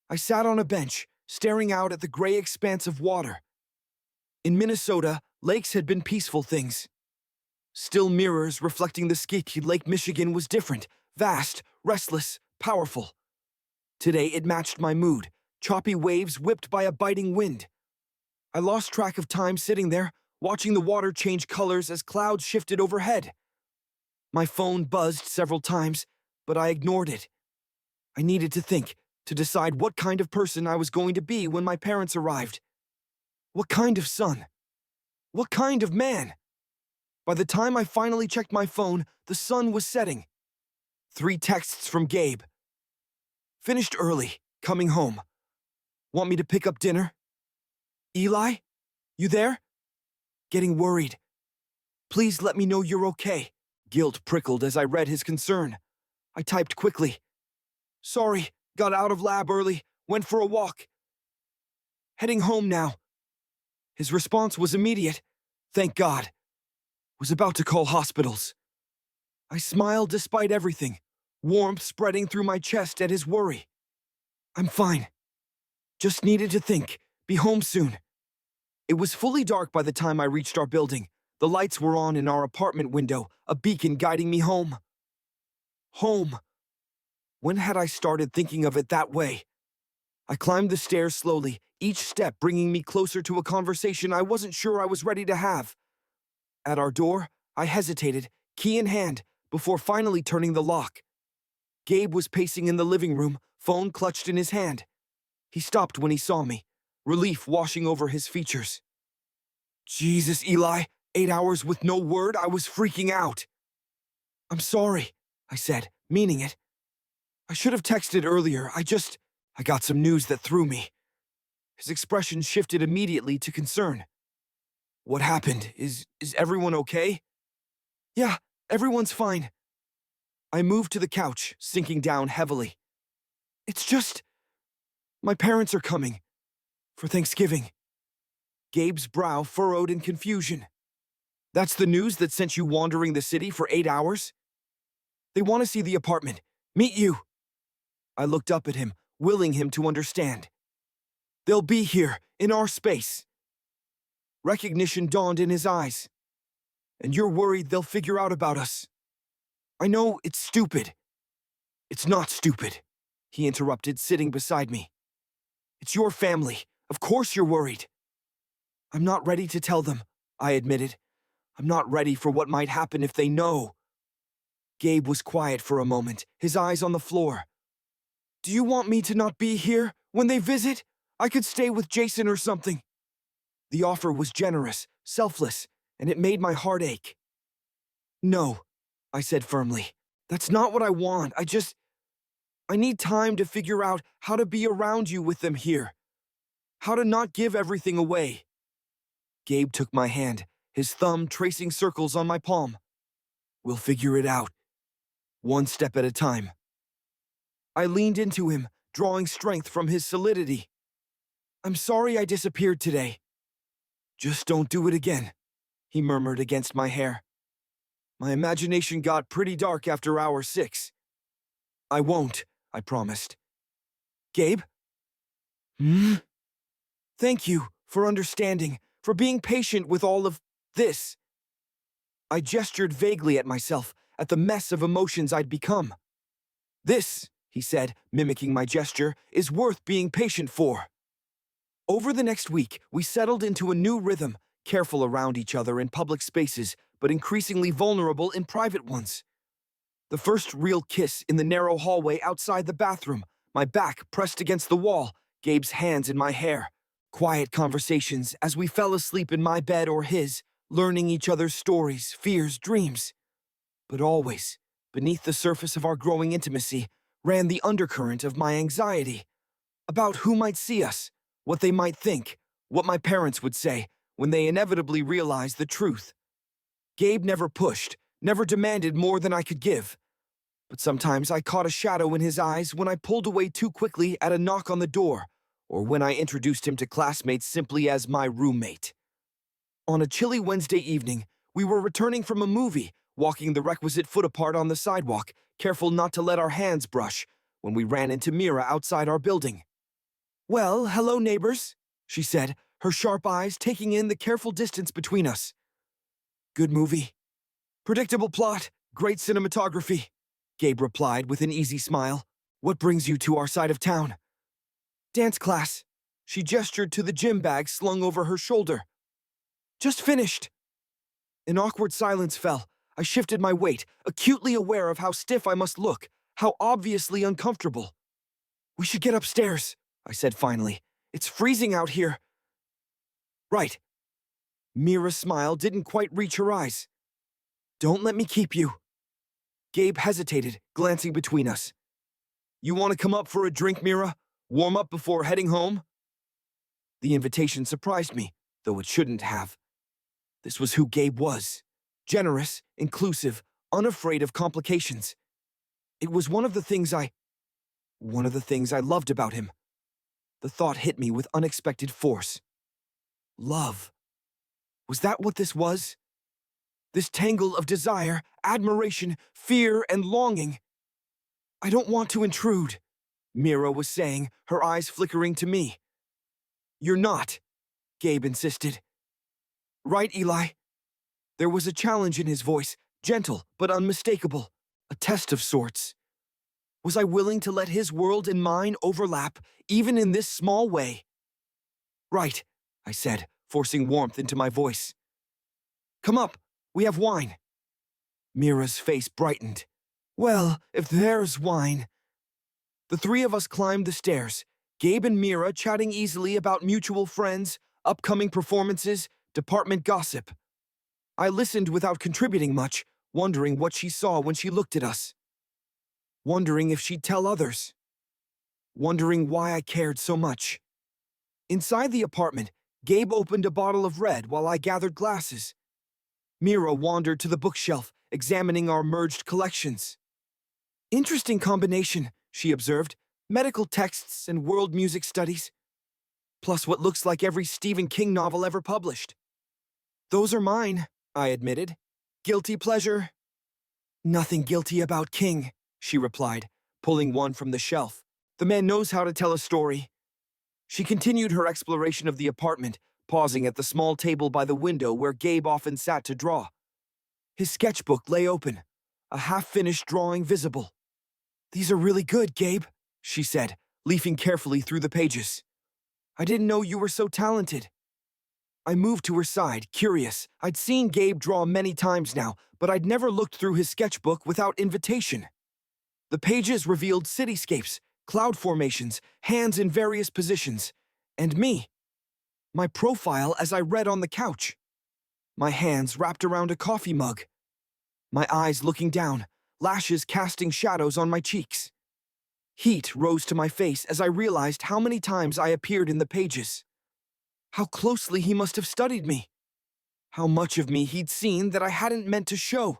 I sat on a bench, staring out at the gray expanse of water. In Minnesota, lakes had been peaceful things. Still mirrors reflecting the sketchy Lake Michigan was different, vast, restless, powerful. Today it matched my mood, choppy waves whipped by a biting wind. I lost track of time sitting there, watching the water change colors as clouds shifted overhead. My phone buzzed several times, but I ignored it. I needed to think, to decide what kind of person I was going to be when my parents arrived. What kind of son? What kind of man? By the time I finally checked my phone, the sun was setting. 3 texts from Gabe. Finished early, coming home. Want me to pick up dinner? Eli? You there? Getting worried. Please let me know you're okay. Guilt prickled as I read his concern. I typed quickly. Sorry, got out of lab early, went for a walk. Heading home now. His response was immediate. Thank God. Was about to call hospitals. I smiled despite everything, warmth spreading through my chest at his worry. I'm fine. Just needed to think. Be home soon. It was fully dark by the time I reached our building. The lights were on in our apartment window, a beacon guiding me home. Home. When had I started thinking of it that way? I climbed the stairs slowly, each step bringing me closer to a conversation I wasn't sure I was ready to have. At our door, I hesitated, key in hand, before finally turning the lock. Gabe was pacing in the living room, phone clutched in his hand. He stopped when he saw me, relief washing over his features. Jesus, Eli, 8 hours with no word, I was freaking out. I'm sorry, I said, meaning it. I should have texted earlier, I got some news that threw me. His expression shifted immediately to concern. What happened? Is everyone okay? Yeah, everyone's fine. I moved to the couch, sinking down heavily. It's just... my parents are coming. For Thanksgiving. Gabe's brow furrowed in confusion. That's the news that sent you wandering the city for 8 hours? They want to see the apartment. Meet you. I looked up at him, willing him to understand. They'll be here, in our space. Recognition dawned in his eyes. And you're worried they'll figure out about us. I know it's stupid. It's not stupid, he interrupted, sitting beside me. It's your family. Of course you're worried. I'm not ready to tell them, I admitted. I'm not ready for what might happen if they know. Gabe was quiet for a moment, his eyes on the floor. Do you want me to not be here when they visit? I could stay with Jason or something. The offer was generous, selfless, and it made my heart ache. No, I said firmly. That's not what I want. I need time to figure out how to be around you with them here. How to not give everything away. Gabe took my hand, his thumb tracing circles on my palm. We'll figure it out. One step at a time. I leaned into him, drawing strength from his solidity. I'm sorry I disappeared today. Just don't do it again, he murmured against my hair. My imagination got pretty dark after hour 6. I won't, I promised. Gabe? Thank you for understanding, for being patient with all of this. I gestured vaguely at myself, at the mess of emotions I'd become. This, he said, mimicking my gesture, is worth being patient for. Over the next week, we settled into a new rhythm, careful around each other in public spaces, but increasingly vulnerable in private ones. The first real kiss in the narrow hallway outside the bathroom, my back pressed against the wall, Gabe's hands in my hair. Quiet conversations as we fell asleep in my bed or his, learning each other's stories, fears, dreams. But always, beneath the surface of our growing intimacy, ran the undercurrent of my anxiety. About who might see us, what they might think, what my parents would say when they inevitably realized the truth. Gabe never pushed, never demanded more than I could give. But sometimes I caught a shadow in his eyes when I pulled away too quickly at a knock on the door, or when I introduced him to classmates simply as my roommate. On a chilly Wednesday evening, we were returning from a movie, walking the requisite foot apart on the sidewalk, careful not to let our hands brush, when we ran into Mira outside our building. Well, hello, neighbors, she said, her sharp eyes taking in the careful distance between us. Good movie. Predictable plot, great cinematography, Gabe replied with an easy smile. What brings you to our side of town? Dance class. She gestured to the gym bag slung over her shoulder. Just finished. An awkward silence fell. I shifted my weight, acutely aware of how stiff I must look, how obviously uncomfortable. We should get upstairs, I said finally. It's freezing out here. Right. Mira's smile didn't quite reach her eyes. Don't let me keep you. Gabe hesitated, glancing between us. You want to come up for a drink, Mira? Warm up before heading home? The invitation surprised me, though it shouldn't have. This was who Gabe was. Generous, inclusive, unafraid of complications. It was one of the things I loved about him. The thought hit me with unexpected force. Love. Was that what this was? This tangle of desire, admiration, fear, and longing. I don't want to intrude, Mira was saying, her eyes flickering to me. You're not, Gabe insisted. Right, Eli? There was a challenge in his voice, gentle but unmistakable, a test of sorts. Was I willing to let his world and mine overlap, even in this small way? Right, I said, forcing warmth into my voice. Come up, we have wine. Mira's face brightened. Well, if there's wine. The three of us climbed the stairs, Gabe and Mira chatting easily about mutual friends, upcoming performances, department gossip. I listened without contributing much, wondering what she saw when she looked at us. Wondering if she'd tell others. Wondering why I cared so much. Inside the apartment, Gabe opened a bottle of red while I gathered glasses. Mira wandered to the bookshelf, examining our merged collections. Interesting combination, she observed. Medical texts and world music studies. Plus what looks like every Stephen King novel ever published. Those are mine, I admitted. Guilty pleasure? Nothing guilty about King, she replied, pulling one from the shelf. The man knows how to tell a story. She continued her exploration of the apartment, pausing at the small table by the window where Gabe often sat to draw. His sketchbook lay open, a half-finished drawing visible. These are really good, Gabe, she said, leafing carefully through the pages. I didn't know you were so talented. I moved to her side, curious. I'd seen Gabe draw many times now, but I'd never looked through his sketchbook without invitation. The pages revealed cityscapes, cloud formations, hands in various positions, and me. My profile as I read on the couch. My hands wrapped around a coffee mug. My eyes looking down, lashes casting shadows on my cheeks. Heat rose to my face as I realized how many times I appeared in the pages. How closely he must have studied me. How much of me he'd seen that I hadn't meant to show.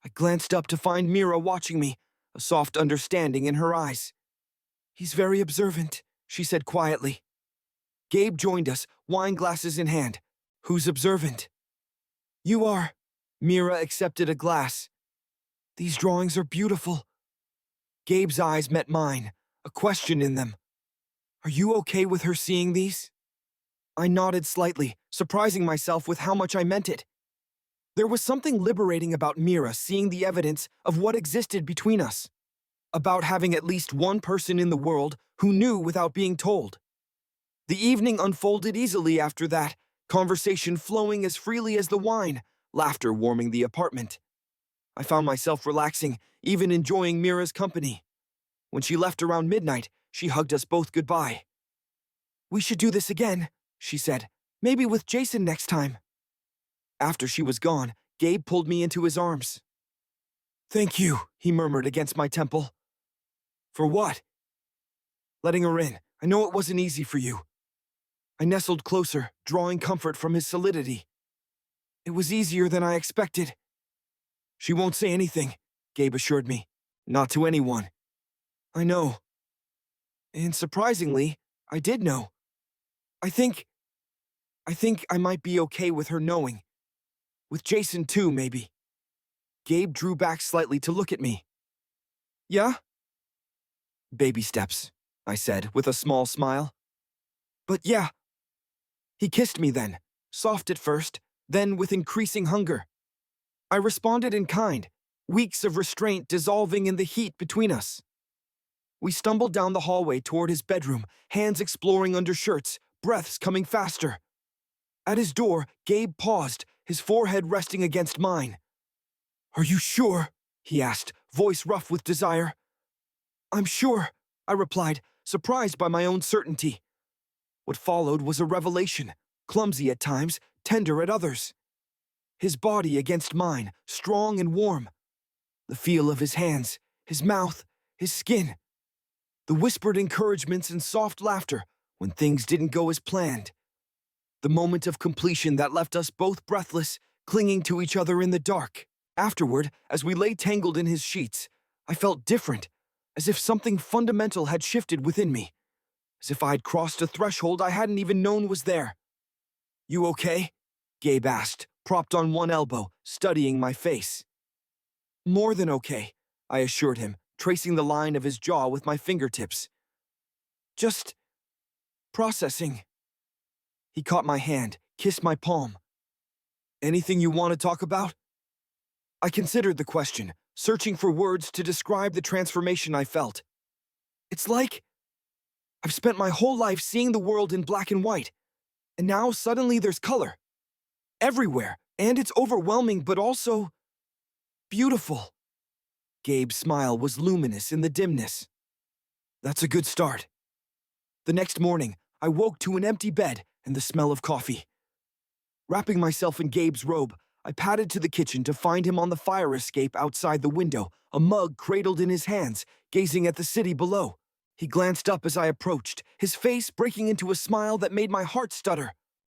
I glanced up to find Mira watching me, a soft understanding in her eyes. He's very observant, she said quietly. Gabe joined us, wine glasses in hand. Who's observant? You are. Mira accepted a glass. These drawings are beautiful. Gabe's eyes met mine, a question in them. Are you okay with her seeing these? I nodded slightly, surprising myself with how much I meant it. There was something liberating about Mira seeing the evidence of what existed between us. About having at least one person in the world who knew without being told. The evening unfolded easily after that, conversation flowing as freely as the wine, laughter warming the apartment. I found myself relaxing, even enjoying Mira's company. When she left around midnight, she hugged us both goodbye. We should do this again, she said. Maybe with Jason next time. After she was gone, Gabe pulled me into his arms. Thank you, he murmured against my temple. For what? Letting her in. I know it wasn't easy for you. I nestled closer, drawing comfort from his solidity. It was easier than I expected. She won't say anything, Gabe assured me. Not to anyone. I know. And surprisingly, I did know. I think I might be okay with her knowing. With Jason too, maybe. Gabe drew back slightly to look at me. Yeah? Baby steps, I said with a small smile. But yeah. He kissed me then, soft at first, then with increasing hunger. I responded in kind, weeks of restraint dissolving in the heat between us. We stumbled down the hallway toward his bedroom, hands exploring under shirts, breaths coming faster. At his door, Gabe paused, his forehead resting against mine. "Are you sure?" he asked, voice rough with desire. "I'm sure," I replied, surprised by my own certainty. What followed was a revelation, clumsy at times, tender at others. His body against mine, strong and warm. The feel of his hands, his mouth, his skin. The whispered encouragements and soft laughter when things didn't go as planned. The moment of completion that left us both breathless, clinging to each other in the dark. Afterward, as we lay tangled in his sheets, I felt different, as if something fundamental had shifted within me, as if I'd crossed a threshold I hadn't even known was there. "You okay?" Gabe asked, propped on one elbow, studying my face. "More than okay," I assured him, tracing the line of his jaw with my fingertips. "Just processing." He caught my hand, kissed my palm. "Anything you want to talk about?" I considered the question, searching for words to describe the transformation I felt. It's like I've spent my whole life seeing the world in black and white, and now suddenly there's color. Everywhere, and it's overwhelming but also beautiful. Gabe's smile was luminous in the dimness. That's a good start. The next morning, I woke to an empty bed and the smell of coffee. Wrapping myself in Gabe's robe, I padded to the kitchen to find him on the fire escape outside the window, a mug cradled in his hands, gazing at the city below. He glanced up as I approached, his face breaking into a smile that made my heart stutter.